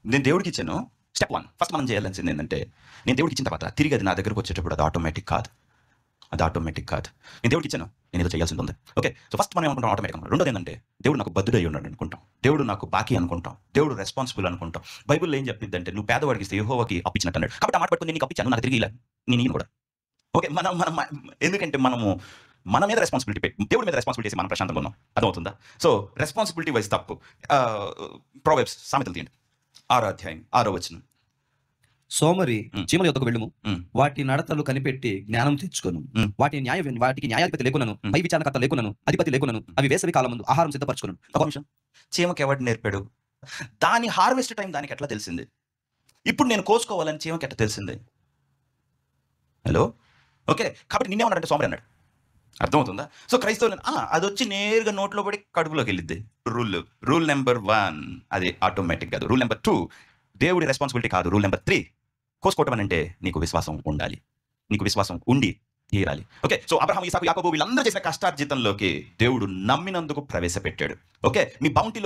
నేను దేవుడికి ఇచ్చాను. స్టెప్ 1 ఫస్ట్ మనం చేయాల్సింది ఏంటంటే, నేను దేవుడికి ఇచ్చిన తర్వాత తిరిగి అది నా దగ్గరకు వచ్చేటప్పుడు అది ఆటోమేటిక్ కాదు. నేను దేవుడికి ఇచ్చాను. నేను ఏదో చేయాల్సింది ఉంది. ఓకే. సో ఫస్ట్ మనం ఏమనుకుంటాం ఆటోమేటిక్ అనుకుంటాం. రెండోది ఏంటంటే, దేవుడు నాకు బద్ధుడై ఉన్నాడు అనుకుంటాం. దేవుడు నాకు బాకీ అనుకుంటాం. దేవుడు రెస్పాన్సిబుల్ అనుకుంటాం. బైబిల్‌లో ఏం చెప్పిందంటే, నువ్వు పేదవాడికి ఇస్తే యెహోవాకి అప్పిచ్చినట్టు అన్నాడు. కాబట్టి ఆ మాట పట్టుకొని నేను నీకు అప్పిచ్చాను, నాకు తిరిగి ఇయ్యాలి. నేను ఇయ్యను కూడా. ఓకే. మనం మనం ఎందుకంటే మనము మన మీద రెస్పాన్సిబిలిటీ దేవుడి మీద రెస్పాన్సిబిలిటీ చేసి మనం ప్రశాంతంగా ఉన్నాం. అర్థమవుతుందా? సో రెస్పాన్సిబిలిటీ వైస్ తప్పు. ప్రొవెర్బ్స్ సామెతలు తీయండి. 6వ అధ్యాయం 6వ వచనం. సోమరి చీమల యొద్దకు వెళ్ళుము, హ్మ్. వాటి నడతలు కనిపెట్టి జ్ఞానం తెచ్చుకొను. వాటికి న్యాయాధిపతి లేకునను, పై విచారణకర్త లేకునను, అధిపతి లేకునను, అవి వేసవి కాలమందు ఆహారం సిద్ధపరచుకొను. ఒక నిమిషం. చీమకి ఎవడు నేర్పాడు? దాని హార్వెస్ట్ టైం దానికి ఎట్లా తెలిసింది? ఇప్పుడు నేను కోసుకోవాలని చీమకి ఎట్లా తెలిసింది? హలో. ఓకే. కాబట్టి నిన్నేమన్నాడంటే సోమరి అన్నాడు. అర్థమవుతుందా? సో క్రైస్తవులు అదొచ్చి నేరుగా నోట్లో పడి కడుపులోకి వెళ్ళిద్ది. రూల్ నెంబర్ 1 అది ఆటోమేటిక్ కాదు. రూల్ నెంబర్ 2 దేవుడి రెస్పాన్సిబిలిటీ కాదు. రూల్ నెంబర్ 3 కోసుకోవటం అంటే నీకు విశ్వాసం ఉండాలి. నీకు విశ్వాసం ఉండి తీరాలి. ఓకే. సో అబ్రహాము, ఇసాకు, యాకోబు వీళ్ళందరూ చేసిన కష్టార్జితంలోకి దేవుడు నమ్మినందుకు ప్రవేశపెట్టాడు. ఓకే. మీ బౌంటీలో